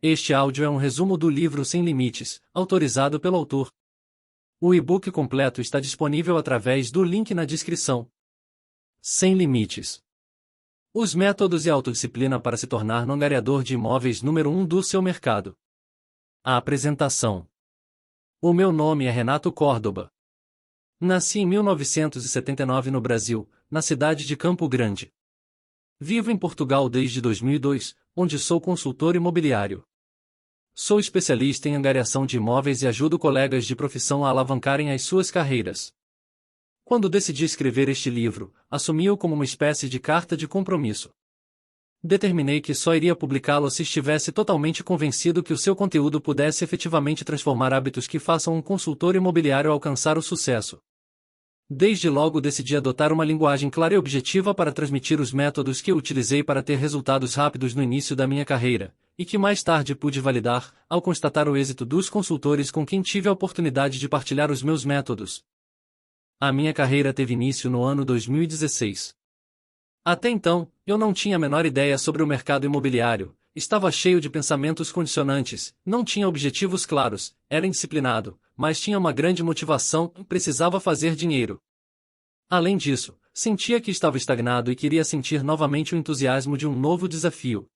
Este áudio é um resumo do livro Sem Limites, autorizado pelo autor. O e-book completo está disponível através do link na descrição. Sem Limites. Os métodos e autodisciplina para se tornar no angariador de imóveis número 1 do seu mercado. A apresentação. O meu nome é Renato Córdoba. Nasci em 1979 no Brasil, na cidade de Campo Grande. Vivo em Portugal desde 2002, onde sou consultor imobiliário. Sou especialista em angariação de imóveis e ajudo colegas de profissão a alavancarem as suas carreiras. Quando decidi escrever este livro, assumi-o como uma espécie de carta de compromisso. Determinei que só iria publicá-lo se estivesse totalmente convencido que o seu conteúdo pudesse efetivamente transformar hábitos que façam um consultor imobiliário alcançar o sucesso. Desde logo decidi adotar uma linguagem clara e objetiva para transmitir os métodos que eu utilizei para ter resultados rápidos no início da minha carreira, e que mais tarde pude validar, ao constatar o êxito dos consultores com quem tive a oportunidade de partilhar os meus métodos. A minha carreira teve início no ano 2016. Até então, eu não tinha a menor ideia sobre o mercado imobiliário, estava cheio de pensamentos condicionantes, não tinha objetivos claros, era indisciplinado, mas tinha uma grande motivação e precisava fazer dinheiro. Além disso, sentia que estava estagnado e queria sentir novamente o entusiasmo de um novo desafio.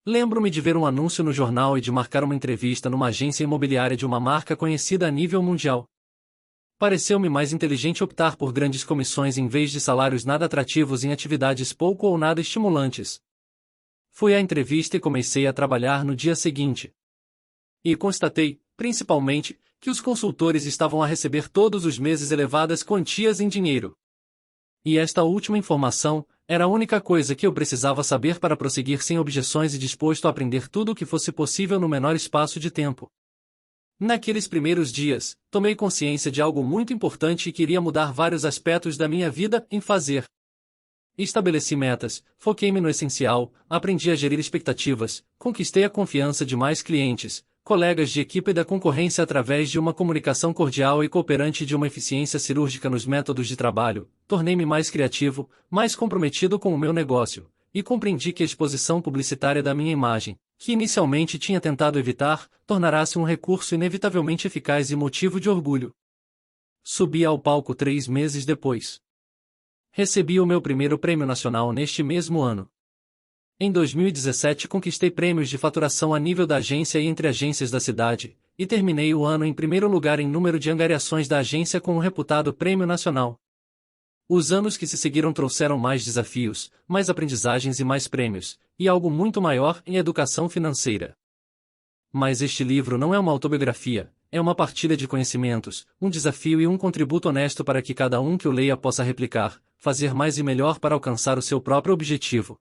Lembro-me de ver um anúncio no jornal e de marcar uma entrevista numa agência imobiliária de uma marca conhecida a nível mundial. Pareceu-me mais inteligente optar por grandes comissões em vez de salários nada atrativos em atividades pouco ou nada estimulantes. Fui à entrevista e comecei a trabalhar no dia seguinte. E constatei, principalmente, que os consultores estavam a receber todos os meses elevadas quantias em dinheiro. E esta última informação era a única coisa que eu precisava saber para prosseguir sem objeções e disposto a aprender tudo o que fosse possível no menor espaço de tempo. Naqueles primeiros dias, tomei consciência de algo muito importante e queria mudar vários aspectos da minha vida em fazer. Estabeleci metas, foquei-me no essencial, aprendi a gerir expectativas, conquistei a confiança de mais clientes, colegas de equipe e da concorrência através de uma comunicação cordial e cooperante e de uma eficiência cirúrgica nos métodos de trabalho, tornei-me mais criativo, mais comprometido com o meu negócio, e compreendi que a exposição publicitária da minha imagem, que inicialmente tinha tentado evitar, tornará-se um recurso inevitavelmente eficaz e motivo de orgulho. Subi ao palco 3 meses depois. Recebi o meu primeiro prêmio nacional neste mesmo ano. Em 2017 conquistei prêmios de faturação a nível da agência e entre agências da cidade, e terminei o ano em primeiro lugar em número de angariações da agência com o reputado Prêmio Nacional. Os anos que se seguiram trouxeram mais desafios, mais aprendizagens e mais prêmios, e algo muito maior em educação financeira. Mas este livro não é uma autobiografia, é uma partilha de conhecimentos, um desafio e um contributo honesto para que cada um que o leia possa replicar, fazer mais e melhor para alcançar o seu próprio objetivo.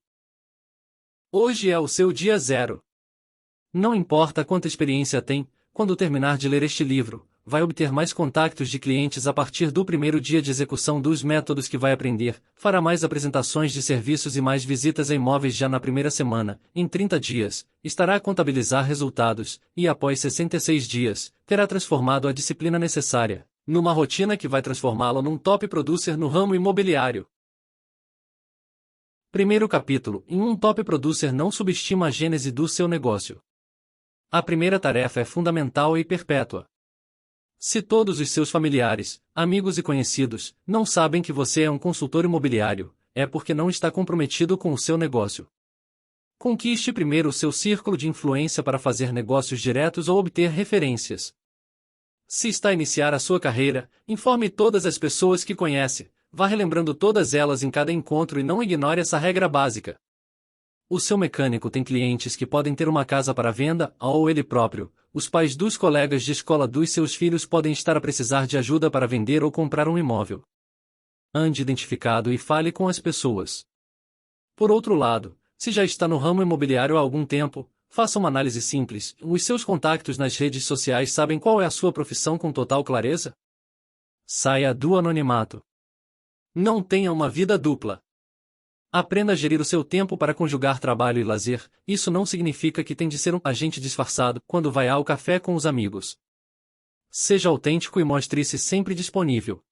Hoje é o seu dia zero. Não importa quanta experiência tem, quando terminar de ler este livro, vai obter mais contactos de clientes a partir do primeiro dia de execução dos métodos que vai aprender, fará mais apresentações de serviços e mais visitas a imóveis já na primeira semana, em 30 dias, estará a contabilizar resultados, e após 66 dias, terá transformado a disciplina necessária, numa rotina que vai transformá-lo num top producer no ramo imobiliário. Primeiro capítulo: em um top producer não subestima a gênese do seu negócio. A primeira tarefa é fundamental e perpétua. Se todos os seus familiares, amigos e conhecidos não sabem que você é um consultor imobiliário, é porque não está comprometido com o seu negócio. Conquiste primeiro o seu círculo de influência para fazer negócios diretos ou obter referências. Se está a iniciar a sua carreira, informe todas as pessoas que conhece, vá relembrando todas elas em cada encontro e não ignore essa regra básica. O seu mecânico tem clientes que podem ter uma casa para venda, ou ele próprio. Os pais dos colegas de escola dos seus filhos podem estar a precisar de ajuda para vender ou comprar um imóvel. Ande identificado e fale com as pessoas. Por outro lado, se já está no ramo imobiliário há algum tempo, faça uma análise simples. Os seus contactos nas redes sociais sabem qual é a sua profissão com total clareza? Saia do anonimato. Não tenha uma vida dupla. Aprenda a gerir o seu tempo para conjugar trabalho e lazer. Isso não significa que tem de ser um agente disfarçado quando vai ao café com os amigos. Seja autêntico e mostre-se sempre disponível.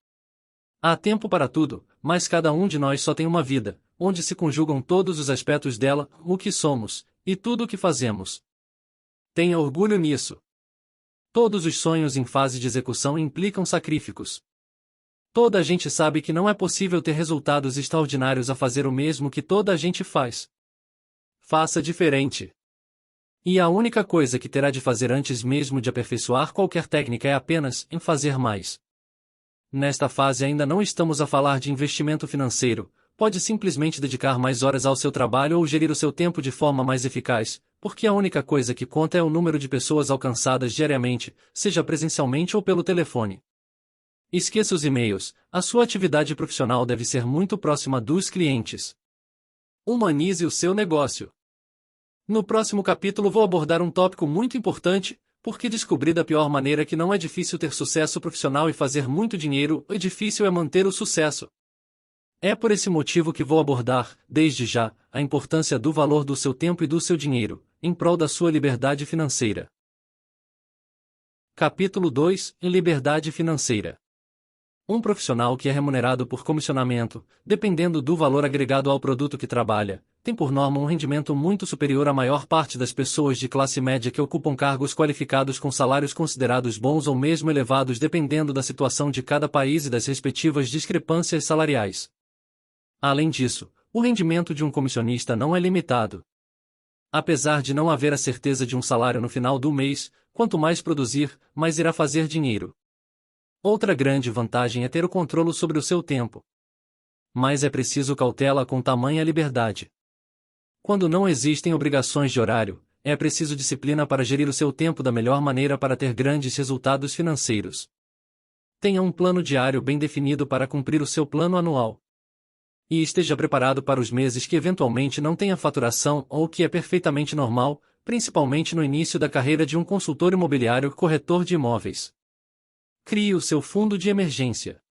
Há tempo para tudo, mas cada um de nós só tem uma vida, onde se conjugam todos os aspectos dela, o que somos, e tudo o que fazemos. Tenha orgulho nisso. Todos os sonhos em fase de execução implicam sacrifícios. Toda a gente sabe que não é possível ter resultados extraordinários a fazer o mesmo que toda a gente faz. Faça diferente. E a única coisa que terá de fazer antes mesmo de aperfeiçoar qualquer técnica é apenas em fazer mais. Nesta fase ainda não estamos a falar de investimento financeiro, pode simplesmente dedicar mais horas ao seu trabalho ou gerir o seu tempo de forma mais eficaz, porque a única coisa que conta é o número de pessoas alcançadas diariamente, seja presencialmente ou pelo telefone. Esqueça os e-mails, a sua atividade profissional deve ser muito próxima dos clientes. Humanize o seu negócio. No próximo capítulo vou abordar um tópico muito importante, porque descobri da pior maneira que não é difícil ter sucesso profissional e fazer muito dinheiro, o difícil é manter o sucesso. É por esse motivo que vou abordar, desde já, a importância do valor do seu tempo e do seu dinheiro, em prol da sua liberdade financeira. Capítulo 2 – Liberdade financeira. Um profissional que é remunerado por comissionamento, dependendo do valor agregado ao produto que trabalha, tem por norma um rendimento muito superior à maior parte das pessoas de classe média que ocupam cargos qualificados com salários considerados bons ou mesmo elevados dependendo da situação de cada país e das respectivas discrepâncias salariais. Além disso, o rendimento de um comissionista não é limitado. Apesar de não haver a certeza de um salário no final do mês, quanto mais produzir, mais irá fazer dinheiro. Outra grande vantagem é ter o controle sobre o seu tempo. Mas é preciso cautela com tamanha liberdade. Quando não existem obrigações de horário, é preciso disciplina para gerir o seu tempo da melhor maneira para ter grandes resultados financeiros. Tenha um plano diário bem definido para cumprir o seu plano anual. E esteja preparado para os meses que eventualmente não tenha faturação ou que é perfeitamente normal, principalmente no início da carreira de um consultor imobiliário corretor de imóveis. Crie o seu fundo de emergência.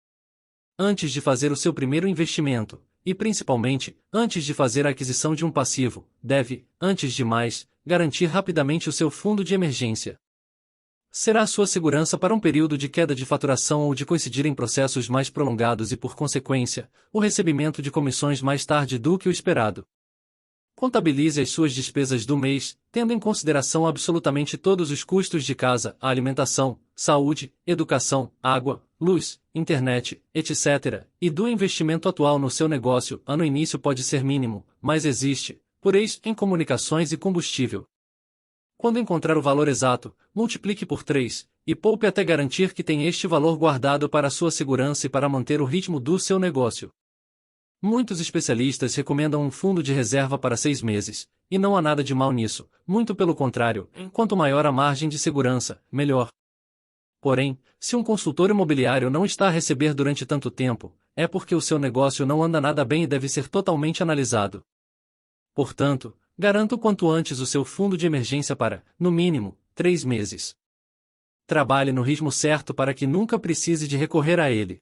Antes de fazer o seu primeiro investimento, e principalmente, antes de fazer a aquisição de um passivo, deve, antes de mais, garantir rapidamente o seu fundo de emergência. Será sua segurança para um período de queda de faturação ou de coincidir em processos mais prolongados e, por consequência, o recebimento de comissões mais tarde do que o esperado. Contabilize as suas despesas do mês, tendo em consideração absolutamente todos os custos de casa, alimentação, saúde, educação, água, luz, internet, etc., e do investimento atual no seu negócio. No início pode ser mínimo, mas existe, por isso, em comunicações e combustível. Quando encontrar o valor exato, multiplique por 3, e poupe até garantir que tem este valor guardado para a sua segurança e para manter o ritmo do seu negócio. Muitos especialistas recomendam um fundo de reserva para 6 meses, e não há nada de mal nisso, muito pelo contrário, quanto maior a margem de segurança, melhor. Porém, se um consultor imobiliário não está a receber durante tanto tempo, é porque o seu negócio não anda nada bem e deve ser totalmente analisado. Portanto, garanta o quanto antes o seu fundo de emergência para, no mínimo, 3 meses. Trabalhe no ritmo certo para que nunca precise de recorrer a ele.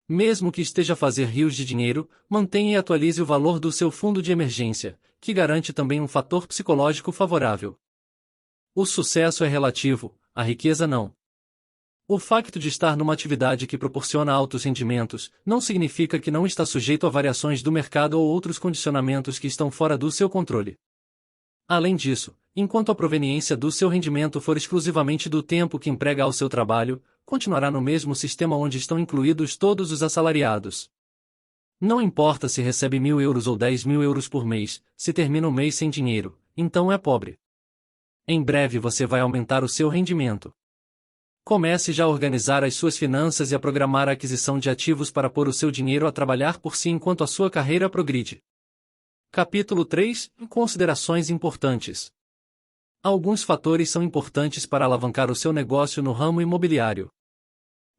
Mesmo que esteja a fazer rios de dinheiro, mantenha e atualize o valor do seu fundo de emergência, que garante também um fator psicológico favorável. O sucesso é relativo, a riqueza não. O facto de estar numa atividade que proporciona altos rendimentos, não significa que não está sujeito a variações do mercado ou outros condicionamentos que estão fora do seu controle. Além disso, enquanto a proveniência do seu rendimento for exclusivamente do tempo que emprega ao seu trabalho, continuará no mesmo sistema onde estão incluídos todos os assalariados. Não importa se recebe 1.000 euros ou 10.000 euros por mês, se termina o mês sem dinheiro, então é pobre. Em breve você vai aumentar o seu rendimento. Comece já a organizar as suas finanças e a programar a aquisição de ativos para pôr o seu dinheiro a trabalhar por si enquanto a sua carreira progride. Capítulo 3 – Considerações importantes. Alguns fatores são importantes para alavancar o seu negócio no ramo imobiliário.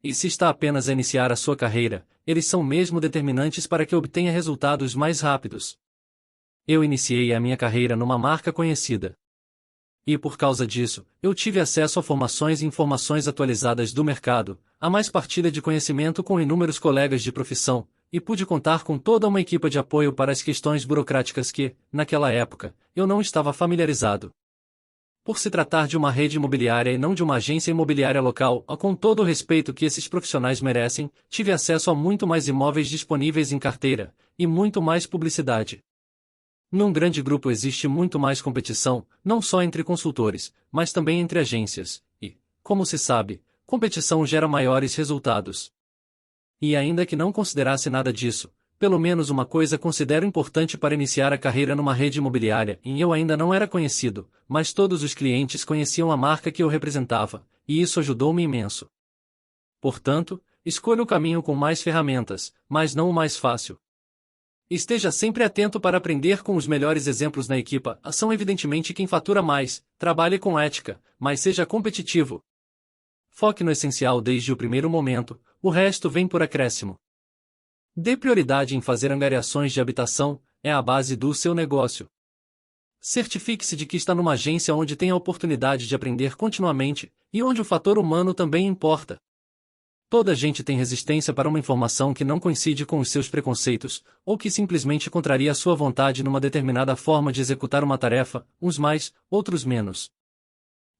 E se está apenas a iniciar a sua carreira, eles são mesmo determinantes para que obtenha resultados mais rápidos. Eu iniciei a minha carreira numa marca conhecida. E por causa disso, eu tive acesso a formações e informações atualizadas do mercado, a mais partilha de conhecimento com inúmeros colegas de profissão, e pude contar com toda uma equipe de apoio para as questões burocráticas que, naquela época, eu não estava familiarizado. Por se tratar de uma rede imobiliária e não de uma agência imobiliária local, com todo o respeito que esses profissionais merecem, tive acesso a muito mais imóveis disponíveis em carteira, e muito mais publicidade. Num grande grupo existe muito mais competição, não só entre consultores, mas também entre agências, e, como se sabe, competição gera maiores resultados. E ainda que não considerasse nada disso, pelo menos uma coisa considero importante para iniciar a carreira numa rede imobiliária, e eu ainda não era conhecido, mas todos os clientes conheciam a marca que eu representava, e isso ajudou-me imenso. Portanto, escolha o caminho com mais ferramentas, mas não o mais fácil. Esteja sempre atento para aprender com os melhores exemplos na equipa, são evidentemente quem fatura mais, trabalhe com ética, mas seja competitivo. Foque no essencial desde o primeiro momento, o resto vem por acréscimo. Dê prioridade em fazer angariações de habitação, é a base do seu negócio. Certifique-se de que está numa agência onde tem a oportunidade de aprender continuamente, e onde o fator humano também importa. Toda gente tem resistência para uma informação que não coincide com os seus preconceitos, ou que simplesmente contraria a sua vontade numa determinada forma de executar uma tarefa, uns mais, outros menos.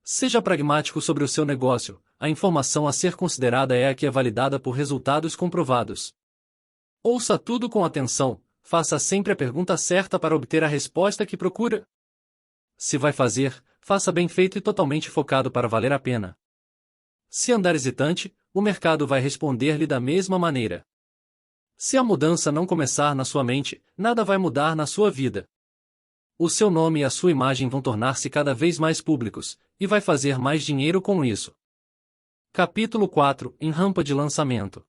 Seja pragmático sobre o seu negócio, a informação a ser considerada é a que é validada por resultados comprovados. Ouça tudo com atenção, faça sempre a pergunta certa para obter a resposta que procura. Se vai fazer, faça bem feito e totalmente focado para valer a pena. Se andar hesitante, o mercado vai responder-lhe da mesma maneira. Se a mudança não começar na sua mente, nada vai mudar na sua vida. O seu nome e a sua imagem vão tornar-se cada vez mais públicos, e vai fazer mais dinheiro com isso. Capítulo 4 Em rampa de lançamento.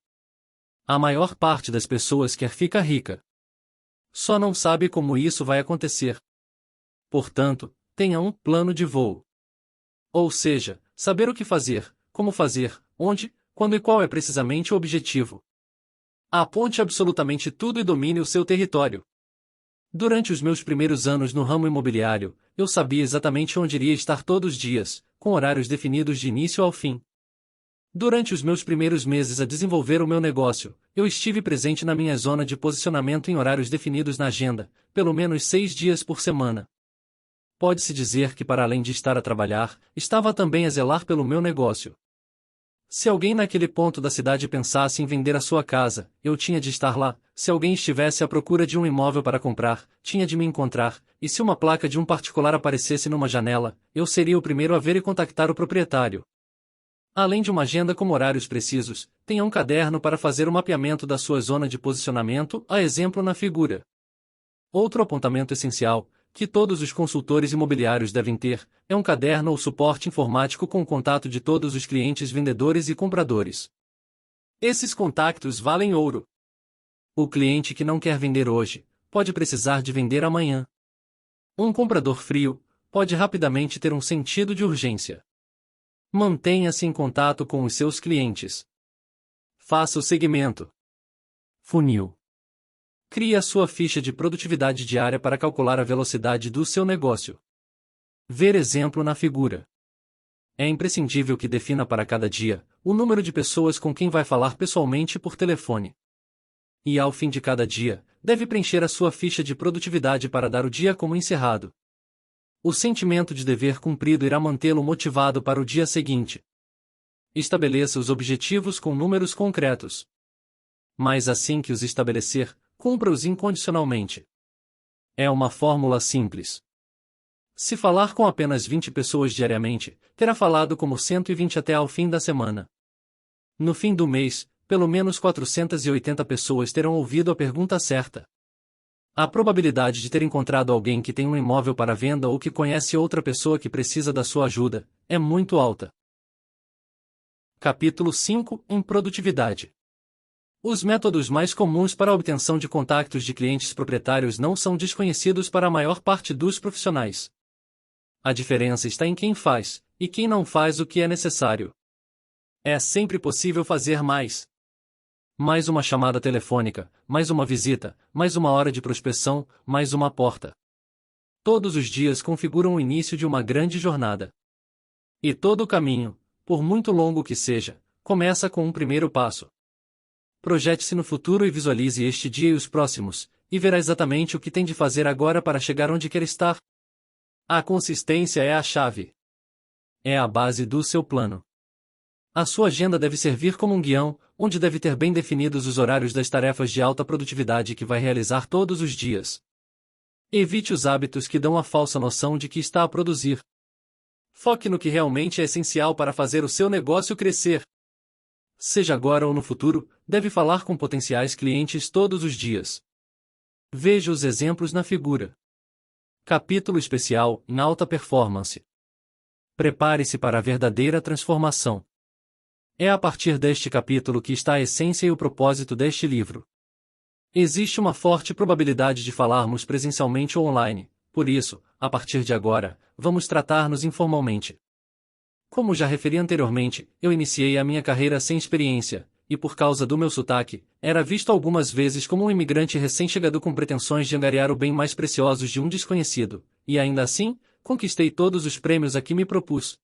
A maior parte das pessoas quer ficar rica. Só não sabe como isso vai acontecer. Portanto, tenha um plano de voo. Ou seja, saber o que fazer, como fazer, onde, quando e qual é precisamente o objetivo. Aponte absolutamente tudo e domine o seu território. Durante os meus primeiros anos no ramo imobiliário, eu sabia exatamente onde iria estar todos os dias, com horários definidos de início ao fim. Durante os meus primeiros meses a desenvolver o meu negócio, eu estive presente na minha zona de posicionamento em horários definidos na agenda, pelo menos 6 dias por semana. Pode-se dizer que para além de estar a trabalhar, estava também a zelar pelo meu negócio. Se alguém naquele ponto da cidade pensasse em vender a sua casa, eu tinha de estar lá. Se alguém estivesse à procura de um imóvel para comprar, tinha de me encontrar, e se uma placa de um particular aparecesse numa janela, eu seria o primeiro a ver e contactar o proprietário. Além de uma agenda com horários precisos, tenha um caderno para fazer o mapeamento da sua zona de posicionamento, a exemplo na figura. Outro apontamento essencial, que todos os consultores imobiliários devem ter, é um caderno ou suporte informático com o contato de todos os clientes vendedores e compradores. Esses contactos valem ouro. O cliente que não quer vender hoje, pode precisar de vender amanhã. Um comprador frio, pode rapidamente ter um sentido de urgência. Mantenha-se em contato com os seus clientes. Faça o segmento. Funil. Crie a sua ficha de produtividade diária para calcular a velocidade do seu negócio. Ver exemplo na figura. É imprescindível que defina para cada dia o número de pessoas com quem vai falar pessoalmente por telefone. E ao fim de cada dia, deve preencher a sua ficha de produtividade para dar o dia como encerrado. O sentimento de dever cumprido irá mantê-lo motivado para o dia seguinte. Estabeleça os objetivos com números concretos. Mas assim que os estabelecer, cumpra-os incondicionalmente. É uma fórmula simples. Se falar com apenas 20 pessoas diariamente, terá falado como 120 até ao fim da semana. No fim do mês, pelo menos 480 pessoas terão ouvido a pergunta certa. A probabilidade de ter encontrado alguém que tem um imóvel para venda ou que conhece outra pessoa que precisa da sua ajuda é muito alta. Capítulo 5 Em produtividade. Os métodos mais comuns para a obtenção de contactos de clientes proprietários não são desconhecidos para a maior parte dos profissionais. A diferença está em quem faz, e quem não faz o que é necessário. É sempre possível fazer mais. Mais uma chamada telefônica, mais uma visita, mais uma hora de prospecção, mais uma porta. Todos os dias configuram o início de uma grande jornada. E todo o caminho, por muito longo que seja, começa com um primeiro passo. Projete-se no futuro e visualize este dia e os próximos, e verá exatamente o que tem de fazer agora para chegar onde quer estar. A consistência é a chave. É a base do seu plano. A sua agenda deve servir como um guião, onde deve ter bem definidos os horários das tarefas de alta produtividade que vai realizar todos os dias. Evite os hábitos que dão a falsa noção de que está a produzir. Foque no que realmente é essencial para fazer o seu negócio crescer. Seja agora ou no futuro, deve falar com potenciais clientes todos os dias. Veja os exemplos na figura. Capítulo especial em alta performance. Prepare-se para a verdadeira transformação. É a partir deste capítulo que está a essência e o propósito deste livro. Existe uma forte probabilidade de falarmos presencialmente ou online, por isso, a partir de agora, vamos tratar-nos informalmente. Como já referi anteriormente, eu iniciei a minha carreira sem experiência, e por causa do meu sotaque, era visto algumas vezes como um imigrante recém-chegado com pretensões de angariar o bem mais preciosos de um desconhecido, e ainda assim, conquistei todos os prêmios a que me propus.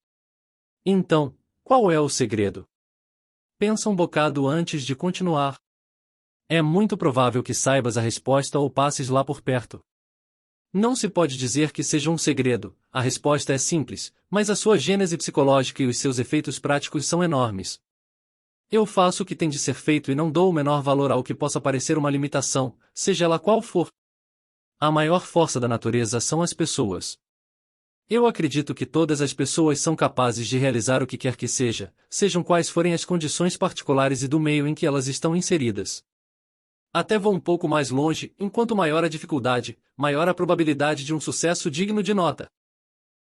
Então, qual é o segredo? Pensa um bocado antes de continuar. É muito provável que saibas a resposta ou passes lá por perto. Não se pode dizer que seja um segredo, a resposta é simples, mas a sua gênese psicológica e os seus efeitos práticos são enormes. Eu faço o que tem de ser feito e não dou o menor valor ao que possa parecer uma limitação, seja ela qual for. A maior força da natureza são as pessoas. Eu acredito que todas as pessoas são capazes de realizar o que quer que seja, sejam quais forem as condições particulares e do meio em que elas estão inseridas. Até vou um pouco mais longe, enquanto maior a dificuldade, maior a probabilidade de um sucesso digno de nota.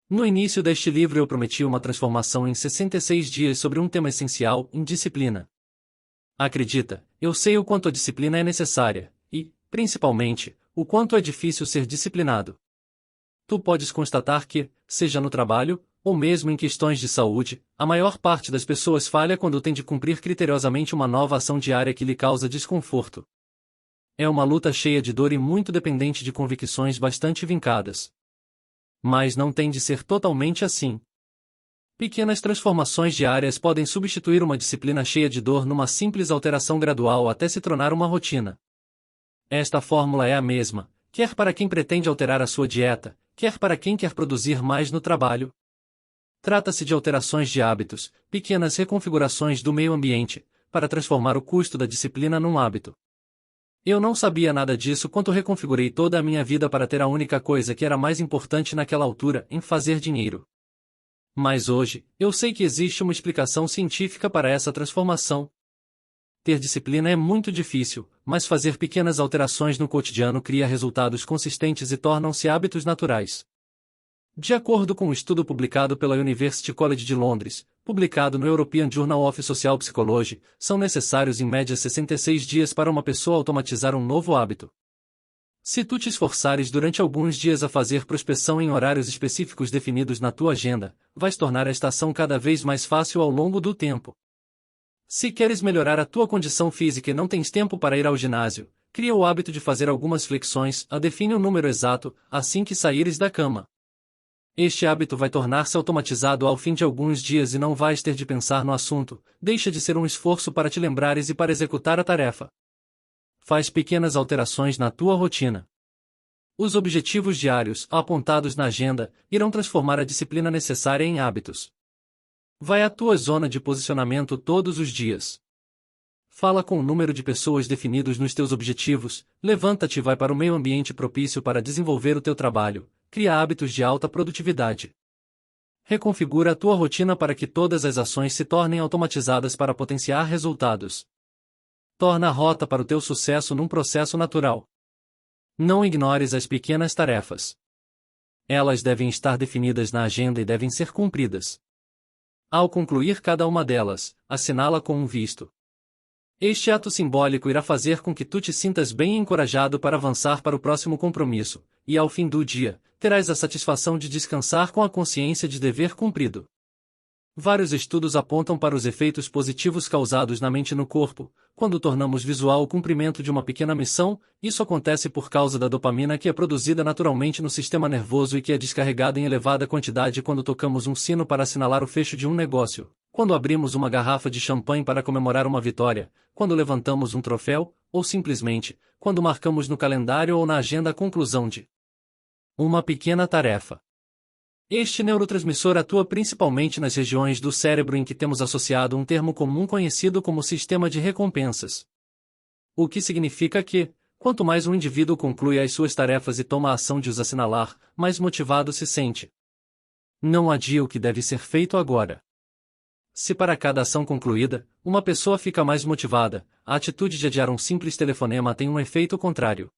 No início deste livro eu prometi uma transformação em 66 dias sobre um tema essencial, indisciplina. Acredita, eu sei o quanto a disciplina é necessária, e, principalmente, o quanto é difícil ser disciplinado. Tu podes constatar que, seja no trabalho, ou mesmo em questões de saúde, a maior parte das pessoas falha quando tem de cumprir criteriosamente uma nova ação diária que lhe causa desconforto. É uma luta cheia de dor e muito dependente de convicções bastante vincadas. Mas não tem de ser totalmente assim. Pequenas transformações diárias podem substituir uma disciplina cheia de dor numa simples alteração gradual até se tornar uma rotina. Esta fórmula é a mesma, quer para quem pretende alterar a sua dieta, quer para quem quer produzir mais no trabalho. Trata-se de alterações de hábitos, pequenas reconfigurações do meio ambiente, para transformar o custo da disciplina num hábito. Eu não sabia nada disso quando reconfigurei toda a minha vida para ter a única coisa que era mais importante naquela altura, em fazer dinheiro. Mas hoje, eu sei que existe uma explicação científica para essa transformação. Ter disciplina é muito difícil, mas fazer pequenas alterações no cotidiano cria resultados consistentes e tornam-se hábitos naturais. De acordo com um estudo publicado pela University College de Londres, publicado no European Journal of Social Psychology, são necessários em média 66 dias para uma pessoa automatizar um novo hábito. Se tu te esforçares durante alguns dias a fazer prospeção em horários específicos definidos na tua agenda, vais tornar esta ação cada vez mais fácil ao longo do tempo. Se queres melhorar a tua condição física e não tens tempo para ir ao ginásio, cria o hábito de fazer algumas flexões, define o número exato, assim que saíres da cama. Este hábito vai tornar-se automatizado ao fim de alguns dias e não vais ter de pensar no assunto, deixa de ser um esforço para te lembrares e para executar a tarefa. Faz pequenas alterações na tua rotina. Os objetivos diários, apontados na agenda, irão transformar a disciplina necessária em hábitos. Vai à tua zona de posicionamento todos os dias. Fala com o número de pessoas definidos nos teus objetivos, levanta-te e vai para o meio ambiente propício para desenvolver o teu trabalho, cria hábitos de alta produtividade. Reconfigura a tua rotina para que todas as ações se tornem automatizadas para potenciar resultados. Torna a rota para o teu sucesso num processo natural. Não ignores as pequenas tarefas. Elas devem estar definidas na agenda e devem ser cumpridas. Ao concluir cada uma delas, assinala com um visto. Este ato simbólico irá fazer com que tu te sintas bem encorajado para avançar para o próximo compromisso, e ao fim do dia, terás a satisfação de descansar com a consciência de dever cumprido. Vários estudos apontam para os efeitos positivos causados na mente e no corpo. Quando tornamos visual o cumprimento de uma pequena missão, isso acontece por causa da dopamina que é produzida naturalmente no sistema nervoso e que é descarregada em elevada quantidade quando tocamos um sino para assinalar o fecho de um negócio, quando abrimos uma garrafa de champanhe para comemorar uma vitória, quando levantamos um troféu, ou simplesmente, quando marcamos no calendário ou na agenda a conclusão de uma pequena tarefa. Este neurotransmissor atua principalmente nas regiões do cérebro em que temos associado um termo comum conhecido como sistema de recompensas. O que significa que, Quanto mais um indivíduo conclui as suas tarefas e toma a ação de os assinalar, mais motivado se sente. Não adia o que deve ser feito agora. Se para cada ação concluída, uma pessoa fica mais motivada, a atitude de adiar um simples telefonema tem um efeito contrário.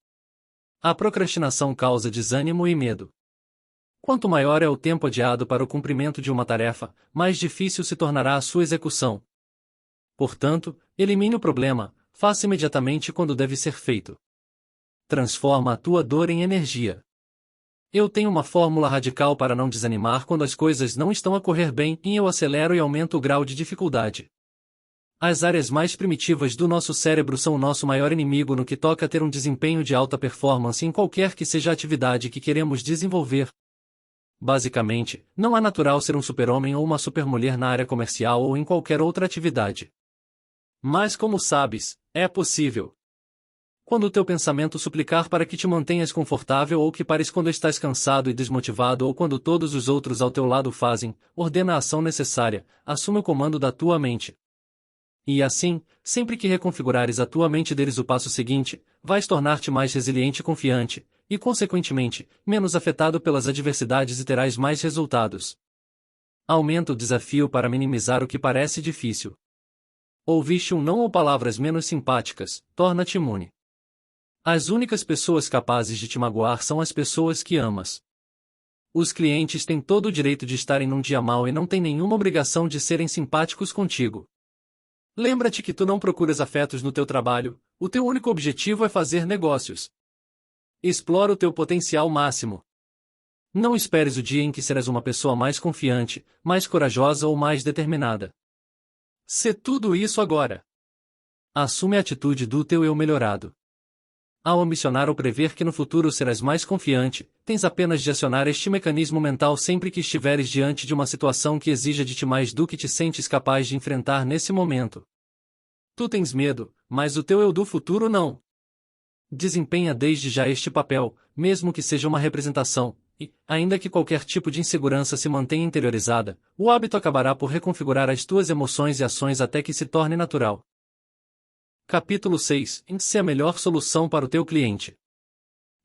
A procrastinação causa desânimo e medo. Quanto maior é o tempo adiado para o cumprimento de uma tarefa, mais difícil se tornará a sua execução. Portanto, elimine o problema, faça imediatamente quando deve ser feito. Transforma a tua dor em energia. Eu tenho uma fórmula radical para não desanimar quando as coisas não estão a correr bem e eu acelero e aumento o grau de dificuldade. As áreas mais primitivas do nosso cérebro são o nosso maior inimigo no que toca a ter um desempenho de alta performance em qualquer que seja a atividade que queremos desenvolver. Basicamente, não é natural ser um super-homem ou uma super-mulher na área comercial ou em qualquer outra atividade. Mas como sabes, é possível. Quando o teu pensamento suplicar para que te mantenhas confortável ou que pares quando estás cansado e desmotivado ou quando todos os outros ao teu lado fazem, ordena a ação necessária, assume o comando da tua mente. E assim, sempre que reconfigurares a tua mente deres o passo seguinte, vais tornar-te mais resiliente e confiante, e consequentemente, menos afetado pelas adversidades e terás mais resultados. Aumenta o desafio para minimizar o que parece difícil. Ouviste um não ou palavras menos simpáticas, torna-te imune. As únicas pessoas capazes de te magoar são as pessoas que amas. Os clientes têm todo o direito de estarem num dia mau e não têm nenhuma obrigação de serem simpáticos contigo. Lembra-te que tu não procuras afetos no teu trabalho, o teu único objetivo é fazer negócios. Explora o teu potencial máximo. Não esperes o dia em que serás uma pessoa mais confiante, mais corajosa ou mais determinada. Sê tudo isso agora. Assume a atitude do teu eu melhorado. Ao ambicionar ou prever que no futuro serás mais confiante, tens apenas de acionar este mecanismo mental sempre que estiveres diante de uma situação que exija de ti mais do que te sentes capaz de enfrentar nesse momento. Tu tens medo, mas o teu eu do futuro não. Desempenha desde já este papel, mesmo que seja uma representação, e, ainda que qualquer tipo de insegurança se mantenha interiorizada, o hábito acabará por reconfigurar as tuas emoções e ações até que se torne natural. Capítulo 6. Se a melhor solução para o teu cliente.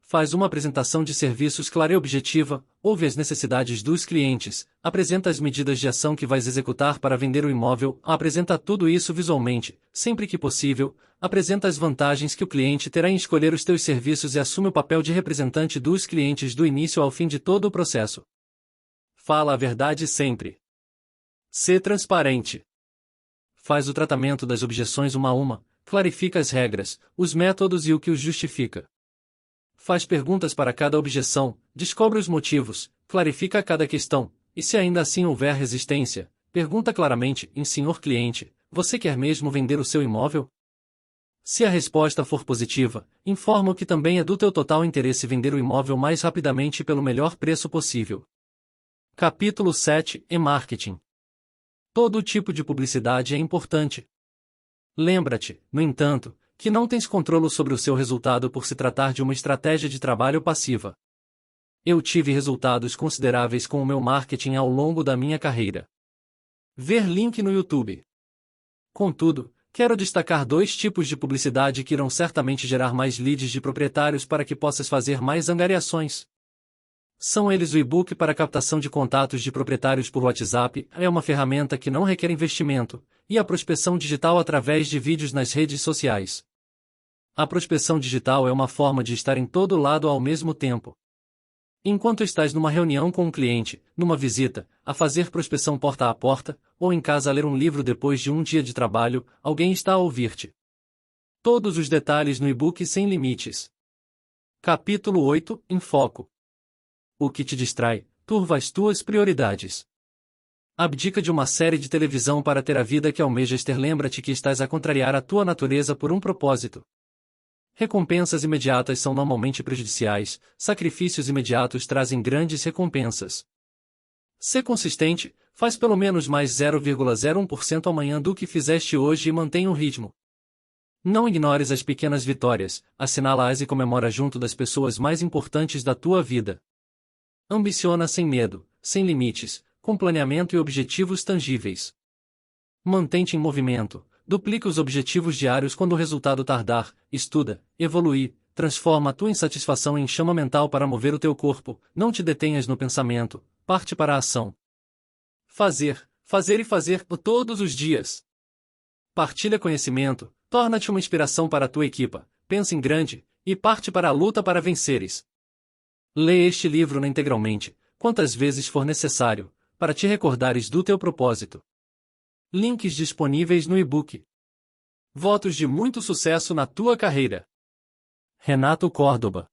Faz uma apresentação de serviços clara e objetiva, ouve as necessidades dos clientes, apresenta as medidas de ação que vais executar para vender o imóvel, apresenta tudo isso visualmente, sempre que possível, apresenta as vantagens que o cliente terá em escolher os teus serviços e assume o papel de representante dos clientes do início ao fim de todo o processo. Fala a verdade sempre. Sê transparente. Faz o tratamento das objeções uma a uma, clarifica as regras, os métodos e o que os justifica. Faz perguntas para cada objeção, descobre os motivos, clarifica cada questão, e se ainda assim houver resistência, pergunta claramente: senhor cliente, você quer mesmo vender o seu imóvel? Se a resposta for positiva, informa-o que também é do teu total interesse vender o imóvel mais rapidamente e pelo melhor preço possível. Capítulo 7. Marketing. Todo tipo de publicidade é importante. Lembra-te, no entanto, que não tens controle sobre o seu resultado por se tratar de uma estratégia de trabalho passiva. Eu tive resultados consideráveis com o meu marketing ao longo da minha carreira. Ver link no YouTube. Contudo, quero destacar dois tipos de publicidade que irão certamente gerar mais leads de proprietários para que possas fazer mais angariações. São eles o e-book para captação de contatos de proprietários por WhatsApp, é uma ferramenta que não requer investimento, e a prospecção digital através de vídeos nas redes sociais. A prospecção digital é uma forma de estar em todo lado ao mesmo tempo. Enquanto estás numa reunião com um cliente, numa visita, a fazer prospecção porta a porta, ou em casa a ler um livro depois de um dia de trabalho, alguém está a ouvir-te. Todos os detalhes no e-book Sem Limites. Capítulo 8. Em foco. O que te distrai, turva as tuas prioridades. Abdica de uma série de televisão para ter a vida que almejas ter. Lembra-te que estás a contrariar a tua natureza por um propósito. Recompensas imediatas são normalmente prejudiciais, sacrifícios imediatos trazem grandes recompensas. Sê consistente, faz pelo menos mais 0,01% amanhã do que fizeste hoje e mantenha o ritmo. Não ignores as pequenas vitórias, assinala-as e comemora junto das pessoas mais importantes da tua vida. Ambiciona sem medo, sem limites, com planeamento e objetivos tangíveis. Mantém-te em movimento, duplica os objetivos diários quando o resultado tardar, estuda, evolui, Transforma a tua insatisfação em chama mental para mover o teu corpo, não te detenhas no pensamento, parte para a ação. Fazer, fazer e fazer todos os dias. Partilha conhecimento, torna-te uma inspiração para a tua equipa, pensa em grande, e parte para a luta para venceres. Lê este livro integralmente, quantas vezes for necessário, para te recordares do teu propósito. Links disponíveis no e-book. Votos de muito sucesso na tua carreira. Renato Córdoba.